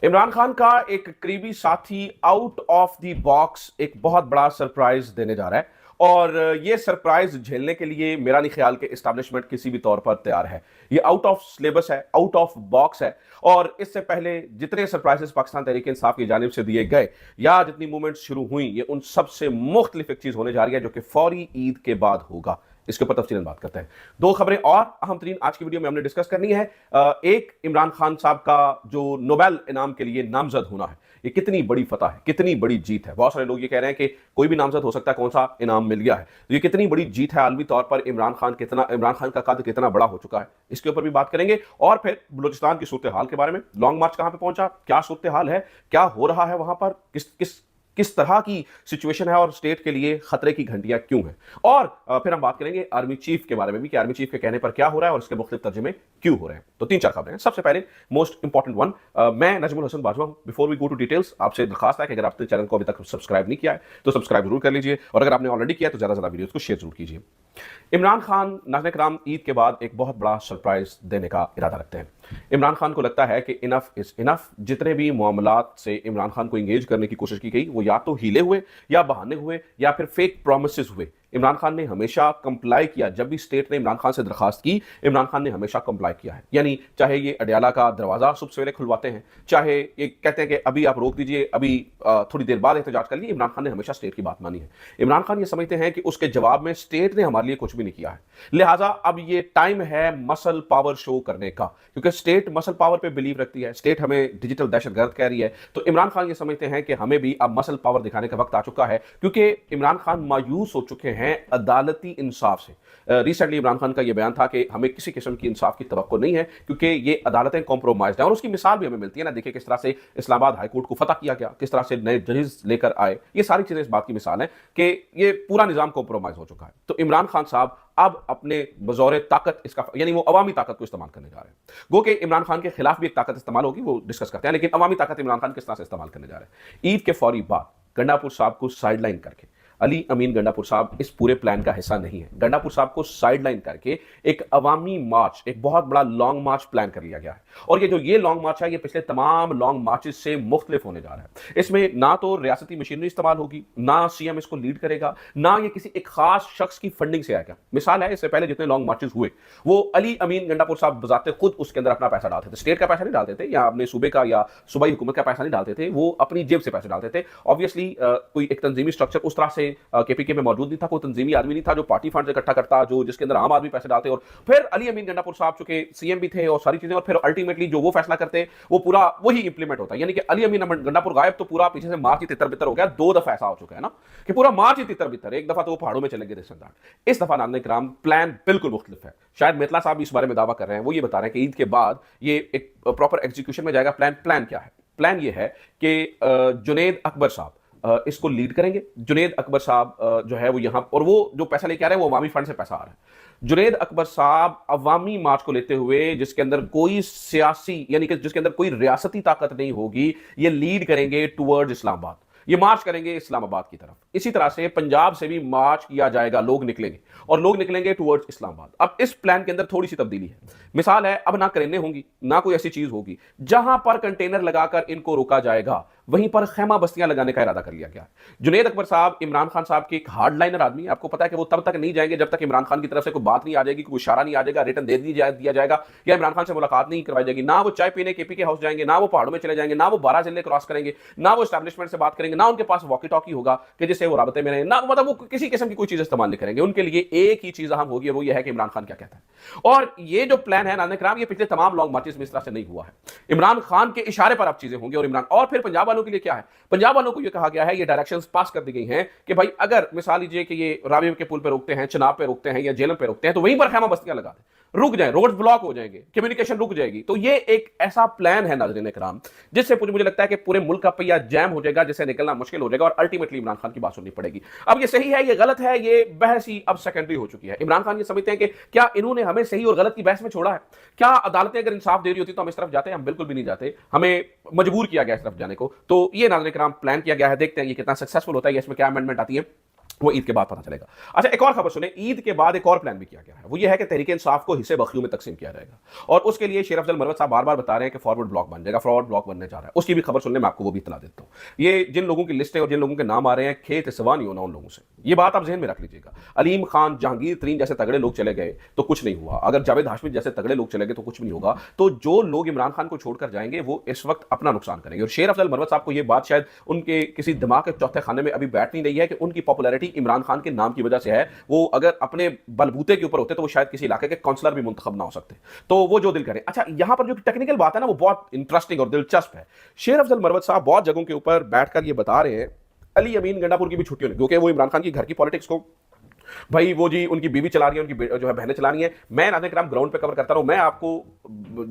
इमरान खान का एक करीबी साथी आउट ऑफ द बॉक्स एक बहुत बड़ा सरप्राइज देने जा रहा है और ये सरप्राइज झेलने के लिए मेरा नहीं ख्याल कि एस्टैब्लिशमेंट किसी भी तौर पर तैयार है। ये आउट ऑफ सिलेबस है, आउट ऑफ बॉक्स है और इससे पहले जितने सरप्राइजेस पाकिस्तान तहरीक इंसाफ की जानिब से दिए गए या जितनी मूवमेंट्स शुरू हुई, ये उन सबसे मुख्तलिफ एक चीज होने जा रही है जो कि फौरी ईद के बाद होगा। इसके ऊपर तफसीलन बात करते हैं। दो खबरें और अहम तरीन आज की वीडियो में हमने डिस्कस करनी है। एक, इमरान खान साहब का जो नोबेल इनाम के लिए नामजद होना है, ये कितनी बड़ी फतह है, कितनी बड़ी जीत है। बहुत सारे लोग ये कह रहे हैं कि कोई भी नामजद हो सकता है, कौन सा इनाम मिल गया है। तो ये कितनी बड़ी जीत है आलमी तौर पर। इमरान खान का कद कितना बड़ा हो चुका है, इसके ऊपर भी बात करेंगे। और फिर बलूचिस्तान की सूरत हाल के बारे में, लॉन्ग मार्च कहां पे पहुंचा, क्या सूरत हाल है, क्या हो रहा है वहां पर, किस किस किस तरह की सिचुएशन है और स्टेट के लिए खतरे की घंटियां क्यों हैं। और फिर हम बात करेंगे आर्मी चीफ के बारे में भी कि आर्मी चीफ के कहने पर क्या हो रहा है और उसके मुख्तलिफ तर्जुमे क्यों हो रहे हैं। तो तीन चार खबरें हैं। सबसे पहले मोस्ट इंपॉर्टेंट वन, मैं नजमुल हसन बाजवा हूं। Before we go to details, आपसे दरखास्त है कि अगर आपने चैनल को अभी तक सब्सक्राइब नहीं किया है तो सब्सक्राइब जरूर कर लीजिए और अगर आपने ऑलरेडी किया है तो ज्यादा से ज्यादा वीडियोस को शेयर जरूर कीजिए। इमरान खान नाज़रीन कराम ईद के बाद एक बहुत बड़ा सरप्राइज देने का इरादा रखते हैं। इमरान खान को लगता है कि इनफ इज इनफ। जितने भी मामलात से इमरान खान को इंगेज करने की कोशिश की गई वो या तो हीले हुए या बहाने हुए या फिर फेक प्रोमिसेस हुए। इमरान खान ने हमेशा कंप्लाई किया। जब भी स्टेट ने इमरान खान से दरखास्त की, इमरान खान ने हमेशा कंप्लाई किया है। यानी चाहे ये अडियाला का दरवाजा सुबह सवेरे खुलवाते हैं, चाहे ये कहते हैं कि अभी आप रोक दीजिए, अभी थोड़ी देर बाद एहतजाज कर लिए, इमरान खान ने हमेशा स्टेट की बात मानी है। इमरान खान ये समझते हैं कि उसके जवाब में स्टेट ने हमारे लिए कुछ भी नहीं किया है, लिहाजा अब ये टाइम है मसल पावर शो करने का, क्योंकि स्टेट मसल पावर पे बिलीव रखती है। स्टेट हमें डिजिटल दहशतगर्द कह रही है, तो इमरान खान ये समझते हैं कि हमें भी अब मसल पावर दिखाने का वक्त आ चुका है, क्योंकि इमरान खान मायूस हो चुके हैं अदालती इंसाफ से। रिसेंटली इमरान खान का यह बयान था कि हमें किसी किस्म की इंसाफ की तवक्को नहीं है क्योंकि ये अदालतें कॉम्प्रोमाइज्ड हैं। और उसकी मिसाल भी हमें मिलती है ना, देखिए किस तरह से इस्लामाबाद हाईकोर्ट को फतह किया गया, किस तरह से नए जजेस लेकर आए। ये सारी चीजें इस बात की मिसाल है कि ये पूरा निजाम कॉम्प्रोमाइज हो चुका है। तो इमरान खान साहब अब अपने बजौरे ताकत इसका, यानी वो अवामी ताकत को इस्तेमाल करने जा रहे हैं। गो कि इमरान खान के खिलाफ भी एक ताकत इस्तेमाल होगी, वो डिस्कस करते हैं, लेकिन अवामी ताकत इमरान खान किस तरह से इस्तेमाल करने जा रहे हैं। ईद के फौरी बाद गंडापुर साहब को साइडलाइन करके, अली अमीन गंडापुर साहब इस पूरे प्लान का हिस्सा नहीं है। गंडापुर साहब को साइडलाइन करके एक अवामी मार्च, एक बहुत बड़ा लॉन्ग मार्च प्लान कर लिया गया है। और ये लॉन्ग मार्च है, ये पिछले तमाम लॉन्ग मार्चेस से मुख्तलिफ होने जा रहा है। इसमें ना तो रियासती मशीनरी इस्तेमाल होगी, ना सीएम इसको लीड करेगा, ना ये किसी एक खास शख्स की फंडिंग से आएगा। मिसाल है, इससे पहले जितने लॉन्ग मार्चेस हुए वो अली अमीन गंडापुर साहब बजाते खुद उसके अंदर अपना पैसा डालते थे। स्टेट का पैसा नहीं डालते थे या अपने सूबे का या सूबाई हुकूमत का पैसा नहीं डालते थे, वो अपनी जेब से पैसे डालते थे। ऑब्वियसली कोई एक तंजीमी स्ट्रक्चर उस तरह से केपीके में मौजूद नहीं था, कोई तंजीमी आदमी नहीं था जो पार्टी फंड इकट्ठा करता, जो जिसके अंदर आम आदमी पैसे डालते। और फिर अली अमीन गंडापुर साहब चूंकि सीएम भी थे और सारी चीजें, और फिर अल्टीमेटली जो वो फैसला करते वो पूरा वही इंप्लीमेंट होता है। यानी कि अली अमीन गंडापुर गायब तो पूरा पीछे से मार्च ही तितर बितर हो गया। दो दफा ऐसा हो चुका है ना कि पूरा मार्च ही तितर बितर, एक दफा तो वो पहाड़ों में चले गए। इस दफा नाज़रीन किराम प्लान बिल्कुल मुख्तलिफ है। शायद मेतला साहब इस बारे में दावा कर रहे हैं, वो ये बता रहे हैं कि ईद के बाद ये एक प्रॉपर एग्जीक्यूशन में जाएगा। प्लान क्या है? प्लान ये है कि जुनेद अकबर साहब इसको लीड करेंगे। जुनेद अकबर साहब जो है वो यहां, और वो जो पैसा लेके आ रहे हैं वो अवामी फंड से पैसा आ रहा है। जुनेद अकबर साहब अवामी मार्च को लेते हुए, जिसके अंदर कोई सियासी, यानी कि जिसके अंदर कोई रियासती ताकत नहीं होगी, ये लीड करेंगे टुवर्ड्स इस्लामाबाद। ये मार्च करेंगे इस्लामाबाद की तरफ। इसी तरह से पंजाब से भी मार्च किया जाएगा, लोग निकलेंगे और लोग निकलेंगे टुवर्ड्स इस्लामाबाद। अब इस प्लान के अंदर थोड़ी सी तब्दीली है। मिसाल है, अब ना क्रेनें होंगी, ना कोई ऐसी चीज होगी। जहां पर कंटेनर लगाकर इनको रोका जाएगा वहीं पर खैमा बस्तियां लगाने का इरादा कर लिया गया। जुनेद अकबर साहब इमरान खान साहब के एक हार्ड लाइनर आदमी, आपको पता है कि वो तब तक नहीं जाएंगे जब तक इमरान खान की तरफ से कोई बात नहीं आ जाएगी, कोई इशारा नहीं आ जाएगा, रिटर्न दे दिया जाएगा या इमरान खान से मुलाकात नहीं करवाई जाएगी। ना वो चाय पीने केपीके हाउस जाएंगे, ना वो पहाड़ों में चले जाएंगे, ना वो 12 जिले क्रॉस करेंगे, ना वो एस्टैब्लिशमेंट से बात करेंगे, ना उनके पास वॉकी टॉकी होगा कि जिससे वो राबते में रहे, ना मतलब वो किसी किस्म की कोई चीज इस्तेमाल नहीं करेंगे। उनके लिए एक ही चीज अहम होगी, वो ये है कि इमरान खान क्या कहता है। और ये जो प्लान है नाज़रीन किराम, ये पिछले तमाम लॉन्ग मार्चेस में इस तरह से नहीं हुआ है। इमरान खान के इशारे पर अब चीजें होंगी। और फिर पंजाब वालों के लिए क्या है? पंजाब वालों को यह कहा गया है, ये डायरेक्शंस पास कर दी गई हैं कि भाई अगर मिसाल लीजिए कि ये रावी के पुल पे रोकते हैं, चनाब पे रोकते हैं या जेलम पे रोकते हैं, तो वहीं पर खैमा बस्तियां लगा दें, रुक जाए, रोड ब्लॉक हो जाएंगे, कम्युनिकेशन रुक जाएगी। तो ये एक ऐसा प्लान है नाज़रीन किराम, जिससे मुझे लगता है कि पूरे मुल्क का पहिया जैम हो जाएगा, जिससे निकलना मुश्किल हो जाएगा और अल्टीमेटली इमरान खान की बात सुननी पड़ेगी। अब ये सही है, ये गलत है, ये बहस ही अब सेकेंडरी हो चुकी है। इमरान खान ये समझते हैं कि क्या इन्होंने हमें सही और गलत की बहस में छोड़ा है? क्या अदालतें अगर इंसाफ दे रही होती तो हम इस तरफ जाते हैं? हम बिल्कुल भी नहीं जाते, हमें मजबूर किया गया इस तरफ जाने को। तो ये नाज़रीन किराम प्लान किया गया है, देखते हैं ये कितना सक्सेसफुल होता है, इसमें क्या अमेंडमेंट आती है। वो ईद के बाद पता चलेगा। अच्छा, एक और खबर सुने, ईद के बाद एक और प्लान भी किया गया है, वो ये है कि तहरीक इंसाफ को हिस्से बखियों में तकसीम किया जाएगा और उसके लिए शेर अफजल मरवत साहब बार बार बता रहे हैं कि फॉरवर्ड ब्लॉक बन जाएगा, फॉरवर्ड ब्लॉक बनने जा रहा है। उसकी भी खबर सुनने, मैं आपको वो भी इतला देता हूं। ये जिन लोगों की लिस्ट है और जिन लोगों के नाम आ रहे हैं, खेत सिवा नहीं होना उन लोगों से, ये बात आप जहन में रख लीजिएगा। अलीम खान, जहांगीर तरीन जैसे तगड़े लोग चले गए तो कुछ नहीं हुआ, अगर जावेद हाशमी जैसे तगड़े लोग चले गए तो कुछ भी नहीं होगा। तो जो लोग इमरान खान को छोड़कर जाएंगे वो इस वक्त अपना नुकसान करेंगे। और शेर अफजल मरवत साहब को ये बात शायद उनके किसी दिमाग के चौथे खाने में अभी बैठ नहीं रही है कि उनकी पॉपुलैरिटी इमरान खान के नाम की वजह से है। वो अगर अपने बलबूते के ऊपर होते तो वो शायद किसी इलाके के काउंसलर भी मुंतखब ना हो सकते। तो वो जो दिल करें। अच्छा, यहां पर जो टेक्निकल बात है ना, वो बहुत इंटरेस्टिंग और दिलचस्प है। शेर अफजल मरवत साहब बहुत जगहों के ऊपर बैठकर ये बता रहे हैं अली अमीन गंडापुर की भी छुट्टी होने, क्योंकि वो इमरान खान की घर की पॉलिटिक्स को, भाई वो जी उनकी बीवी चला रही है, उनकी जो है बहनें चला रही हैं। मैं नाज़रीन किराम ग्राउंड पे कवर करता रहा हूं, मैं आपको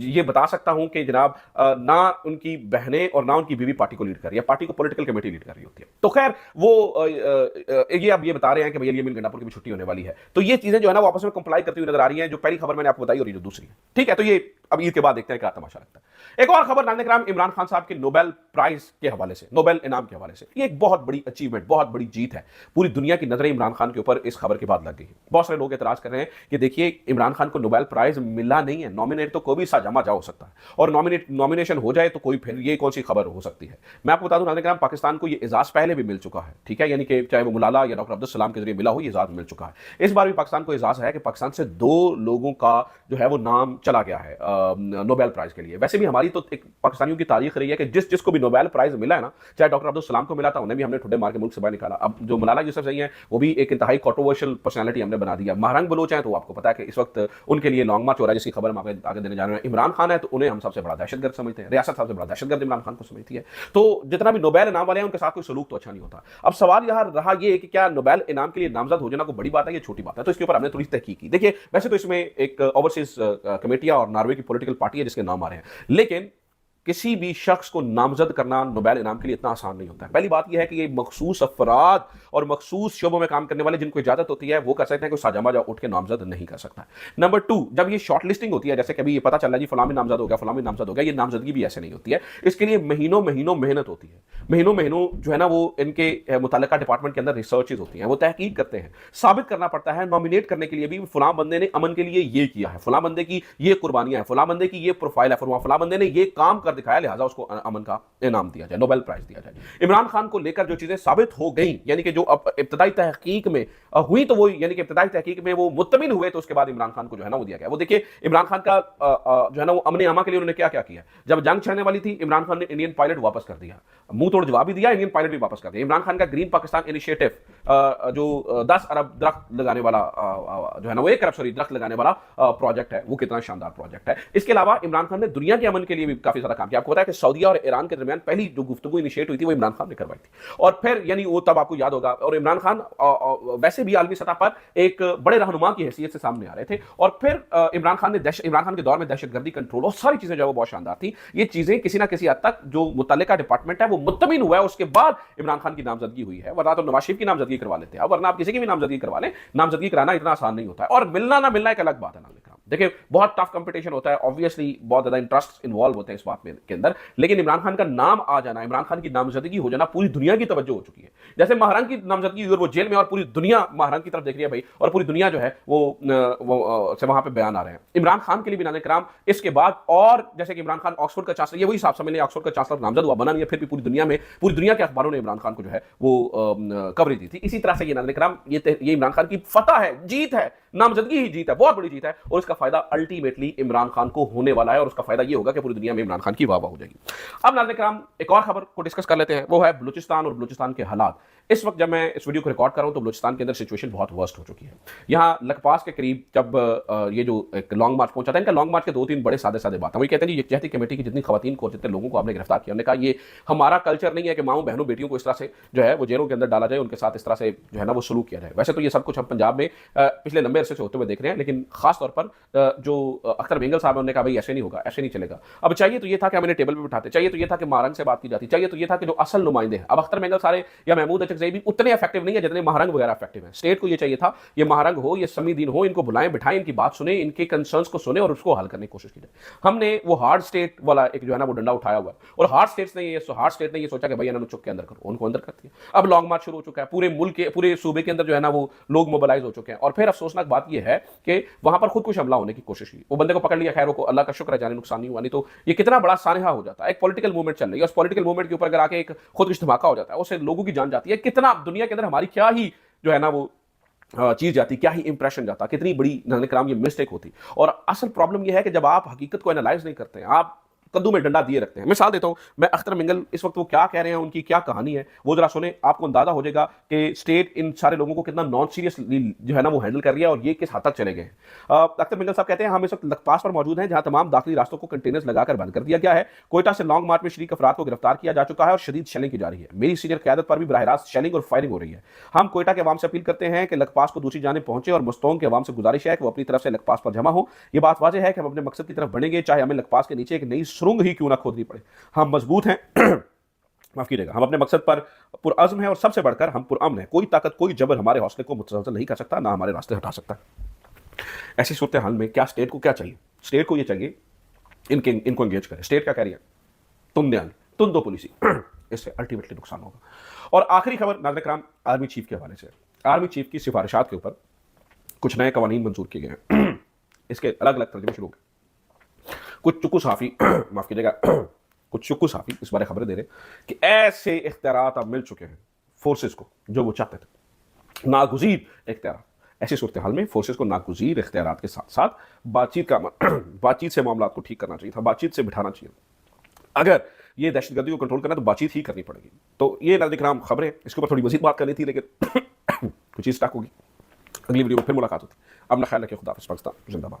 ये बता सकता हूं कि जनाब ना उनकी बहनें और ना उनकी बीवी पार्टी को लीड कर रही है, पार्टी को पॉलिटिकल कमेटी लीड कर रही होती है। तो खैर वो ये अब ये बता रहे हैं कि भैया अमीन गंडापुर की भी छुट्टी होने वाली है। तो ये चीजें जो है ना वो आपस में कंप्लाई करती हुई नजर आ रही हैं, जो पहली खबर मैंने आपको बताई और ये जो दूसरी है। ठीक है, तो ये अब ईद के बाद देखते हैं क्या तमाशा लगता है। एक और खबर नाज़रीन किराम इमरान खान साहब के नोबेल प्राइज के हवाले से, नोबेल इनाम के हवाले से। ये एक बहुत बड़ी अचीवमेंट, बहुत बड़ी जीत है। पूरी दुनिया की नजरें इमरान खान के ऊपर इस खबर के बाद लग गई है। बहुत सारे लोग एतराज कर रहे हैं कि देखिए इमरान खान को नोबेल प्राइज मिला नहीं है, नॉमिनेट तो कोई भी साजमा जा हो सकता है, और नॉमिनेशन हो जाए तो कोई, फिर ये कौन सी खबर हो सकती है। मैं आपको बता दूं नाज़रीन किराम, पाकिस्तान को ये एजाज पहले भी मिल चुका है, ठीक है, यानी कि चाहे वो मुलाला या डॉक्टर अब्दुल सलाम के जरिए मिला हो, ये एजाज मिल चुका है। इस बार भी पाकिस्तान को एजाज है कि पाकिस्तान से 2 लोगों का जो है वो नाम चला गया है नोबेल प्राइज के लिए। वैसे भी हमारी तो एक पाकिस्तानियों की तारीख रही है कि जिसको भी नोबेल प्राइज मिला है ना, चाहे डॉक्टर अब्दुल सलाम को मिला था, उन्हें भी हमने ठुड्डे मार के मुल्क से बाहर निकाला। अब जो मलाला यूसुफजई हैं वो भी एक इंतहाई कंट्रोवर्शियल पर्सनालिटी हमने बना दिया। महरंग बलोच हैं तो आपको पता है कि इस वक्त उनके लिए लॉन्ग मार्च हो रहा है, जिसकी खबर हम आगे देने जा रहे हैं। इमरान खान है तो उन्हें हम सबसे बड़ा दहशतगर्द समझते हैं, रियासत सबसे बड़ा दहशतगर्द इमरान खान को समझती है। तो जितना भी नोबेल इनाम वाले हैं उनके साथ कोई सलूक तो अच्छा नहीं होता। अब सवाल यहां रहा ये कि क्या नोबेल इनाम के लिए नामजद हो जाना कोई बड़ी बात है, ये छोटी बात है? तो इसके ऊपर हमने थोड़ी तहकीक की। देखिए वैसे तो इसमें एक ओवरसीज कमेटियां और नॉर्वे की पॉलिटिकल पार्टी है जिसके नाम आ रहे हैं, लेकिन किसी भी शख्स को नामजद करना नोबेल इनाम के लिए इतना आसान नहीं होता है। पहली बात यह है कि ये मखसूस अफराद और मखसूस शोबों में काम करने वाले जिनको इजाजत होती है वो कर सकते हैं, कोई साजामा उठ के नामजद नहीं कर सकता। नंबर 2, जब ये शॉर्ट लिस्टिंग होती है, जैसे कभी ये पता चल रहा है जी फलां भी नामजद हो गया, फलां भी नामजद हो गया, ये नामजदगी भी ऐसे नहीं होती है। इसके लिए महीनों महीनों मेहनत होती है, महीनों महीनों जो है ना वो इनके मुतल्लिका डिपार्टमेंट के अंदर रिसर्चेज होती हैं, वो तहकीक करते हैं, साबित करना पड़ता है। नॉमिनेट करने के लिए भी फलां बंदे ने अमन के लिए ये किया है, फलां बंदे की ये कुर्बानियां हैं, फलां बंदे की ये प्रोफाइल है, फलां बंदे ने ये काम कर दिखाया, लिहाजा उसको अमन का इनाम दिया जाए, नोबेल प्राइज दिया जाए। इमरान खान को लेकर जो चीजें साबित हो गई, यानी कि जो अब इब्तदाई तहकीक में हुई, तो वो यानी कि इब्तदाई तहकीक में वो मुत्तमिन हुए, तो उसके बाद इमरान खान को जो है ना वो दिया गया। वो देखिए इमरान खान का जो है ना वो अमन अमा के लिए उन्होंने क्या क्या किया। जब जंग छिड़ने वाली थी, इमरान खान ने इंडियन पायलट वापस कर दिया, मुंह तोड़ जवाब भी दिया, इंडियन पायलट भी वापस कर दिया। इमरान खान का ग्रीन पाकिस्तान इनिशिएटिव जो 10 अरब दरख्त लगाने वाला जो है ना वो 1 अरब दरख्त लगाने वाला प्रोजेक्ट है, वो कितना शानदार प्रोजेक्ट है। इसके अलावा इमरान खान ने दुनिया के अमन के लिए भी काफी ज्यादा काम किया। आपको पता है कि सऊदीया और ईरान के दरमियान पहली जो गुफ्तगू इनिशिएट हुई थी वो इमरान खान ने करवाई थी, और फिर यानी वो तब आपको याद होगा, और इमरान खान वैसे भी आलमी सतह पर एक बड़े रहनुमा की हैसियत से सामने आ रहे थे। और फिर इमरान खान के दौर में दहशतगर्दी कंट्रोल और सारी चीजें जो है वो बहुत शानदार थी। ये चीजें किसी ना किसी हद तक जो मुतल्लिका डिपार्टमेंट है वो मुत्तमिन हुआ है, उसके बाद इमरान खान की नामजदगी हुई है। वरना तो नवाज शरीफ की नामजदगी करवा लेते हैं, वरना आप किसी की भी नामजदगी करवा लें, नामजदगी कराना इतना आसान नहीं होता है। और मिलना ना मिलना एक अलग बात है। देखिए बहुत टफ कंपटीशन होता है, ऑब्वियसली बहुत ज्यादा इंटरेस्ट इन्वॉल्व होते हैं इस बात में के अंदर, लेकिन इमरान खान का नाम आ जाना, इमरान खान की नामजदगी हो जाना, पूरी दुनिया की तवज्जो हो चुकी है। जैसे महरंग की नामजदगी हुई और वो जेल में, और पूरी दुनिया महरंग की तरफ देख रही है भाई, और पूरी दुनिया जो है वो से वहां पे बयान आ रहे हैं। इमरान खान के लिए भी नाज़रीन किराम इसके बाद, और जैसे कि इमरान खान ऑक्सफोर्ड का चांसलर, ये वही साहब समझ लें ऑक्सफोर्ड का चांसलर नामजद हुआ, बना नहीं है, फिर भी पूरी दुनिया के अखबारों ने इमरान खान को जो है वो कवरेज दी थी। इसी तरह से ये नाज़रीन किराम ये इमरान खान की फतह है, जीत है, नामजदगी ही जीत है, बहुत बड़ी जीत है, और इसका फायदा अल्टीमेटली इमरान खान को होने वाला है, और उसका फायदा ये होगा कि पूरी दुनिया में इमरान खान की वाह वाह हो जाएगी। अब नाज़रीन किराम एक और खबर को डिस्कस कर लेते हैं, वो है बलूचिस्तान और बलूचिस्तान के हालात। इस वक्त जब मैं इस वीडियो को रिकॉर्ड कर रहा हूं तो बलूचिस्तान के अंदर सिचुएशन बहुत वर्स्ट हो चुकी है। यहां लखपास के करीब जब ये जो एक लॉन्ग मार्च पहुंचा था, इनका लॉन्ग मार्च के 2-3 बड़े सादे बात है। वो कहते हैं यकजहती कमेटी की जितनी खवातीन को, जितने लोगों को आपने गिरफ्तार किया, हमने कहा ये हमारा कल्चर नहीं है कि माओ बहनों बेटियों को इस तरह से जो है वो जेलों के अंदर डाला जाए, उनके साथ इस तरह से जो है ना वो सलूक किया जाए। वैसे तो ये सब कुछ हम पंजाब में पिछले लंबे अरसे से होते हुए देख रहे हैं, लेकिन खास तौर पर जो अख्तर मेंगल साहब हैं उन्होंने कहा भाई ऐसे नहीं होगा, ऐसे नहीं चलेगा। अब चाहिए तो ये था कि हम इन्हें टेबल पे बिठाते, चाहिए तो ये था कि महारंग से बात की जाती, चाहिए तो ये था कि जो असल नुमाइंदे हैं, अब अख्तर मेंगल सारे या महमूद अचकज़ई भी उतने इफेक्टिव नहीं है जितने महारंग वगैरह इफेक्टिव है। स्टेट को ये चाहिए था, ये महारंग हो, ये समी दीन हो, इनको बुलाएं बिठाएं, इनकी बात सुने, इनके कंसर्न्स को सुने और उसको हल करने की कोशिश की जाए। हमने वो हार्ड स्टेट वाला एक जो है ना वो डंडा उठाया हुआ है, और हार्ड स्टेट ने ये सोचा कि भाई इन्होंने चुप के अंदर करो, उनको अंदर कर दिया। अब लॉन्ग मार्च शुरू हो चुका है, पूरे मुल्क के पूरे सूबे के अंदर जो है ना वो लोग मोबिलाइज हो चुके हैं। और फिर अफसोसनाक बात यह है कि वहां पर खुद कुछ हमला होने की कोशिश की, वो बंदे को पकड़ लिया, खैर को अल्लाह का शुक्र है जाने नुकसान नहीं हुआ, नहीं तो ये कितना बड़ा सानहा हो जाता है। एक पॉलिटिकल मूवमेंट चल रही है, उस पॉलिटिकल मूवमेंट के ऊपर अगर आके एक खुद कुछ धमाका हो जाता है, उससे लोगों की जान जाती है, कितना दुनिया के अंदर हमारी क्या ही जो है ना वो चीज जाती, क्या ही इंप्रेशन जाता, कितनी बड़ी नाम ये मिस्टेक होती। और असल प्रॉब्लम यह है कि जब आप हकीकत को एनालाइज नहीं करते हैं, आप कद्दू में डंडा दिए रखते हैं। मिसाल देता हूं मैं, अख्तर मिंगल इस वक्त वो क्या कह रहे हैं, उनकी क्या कहानी है, वो जरा सुने, आपको अंदाजा हो जाएगा कि स्टेट इन सारे लोगों को कितना नॉन सीरियस जो है ना वो हैंडल कर रही है और ये किस हद तक चले गए हैं। अख्तर मिंगल साहब कहते हैं हम इस वक्त लखपास पर मौजूद हैं, जहां तमाम दाखिली रास्तों को कंटेनर्स लगाकर बंद कर दिया गया है। कोयटा से लॉन्ग मार्च में शरीक अफराद को गिरफ्तार किया जा चुका है और शदीद शेलिंग की जा रही है। मेरी सीनियर क्यादत पर भी बराह रास्त शेलिंग और फायरिंग हो रही है। हम कोयटा के अवाम से अपील करते हैं कि लखपास को दूसरी जानिब पहुंचे और मुस्तौंग के अवाम से गुजारिश है कि वो अपनी तरफ से लखपास पर जमा हो। ये बात वाज़ेह है कि हम अपने मकसद की तरफ बढ़ेंगे, चाहे हमें लखपास के नीचे एक नई सुरंग ही क्यों ना खोदनी पड़े। हम मजबूत हैं माफ कीजिएगा, हम अपने मकसद पर पुरअज़्म हैं और सबसे बढ़कर हम पुरअमन हैं। कोई ताकत, कोई जबर हमारे हौसले को मुतज़लज़ल नहीं कर सकता, ना हमारे रास्ते हटा सकता। ऐसी सूरत हाल में क्या स्टेट को क्या चाहिए? स्टेट को ये चाहिए इनको एंगेज करें। स्टेट क्या कह रही है? तुम ध्यान, तुम दो पॉलिसी, इससे अल्टीमेटली नुकसान होगा। और आखिरी खबर नाज़रीन कराम आर्मी चीफ के हवाले से। आर्मी चीफ की सिफारिशात के ऊपर कुछ नए कवानीन मंजूर किए गए हैं। इसके अलग अलग तर्जुमे शुरू हो गए। कुछ चुकू सहाफ़ी माफ कीजिएगा, कुछ चुकू सहाफ़ी इस बारे खबरें दे रहे कि ऐसे इख्तियारात अब मिल चुके हैं फोर्सेस को जो वो चाहते थे, नागुज़ीर इख्तियारात। ऐसी सूरत हाल में फोर्सेस को नागुज़ीर इख्तियारात के साथ साथ बातचीत से मामला को ठीक करना चाहिए था, बातचीत से बिठाना चाहिए। अगर ये दहशतगर्दी को कंट्रोल करना है तो बातचीत ही करनी पड़ेगी। तो ये नाज़रीन कराम खबरें, इसके ऊपर थोड़ी मज़ीद बात करनी थी लेकिन कुछ चीज़ स्टक होगी। अगली वीडियो में फिर मुलाकात होती। अपना ख्याल रखिए। खुदा हाफ़िज़। पाकिस्तान जिंदाबाद।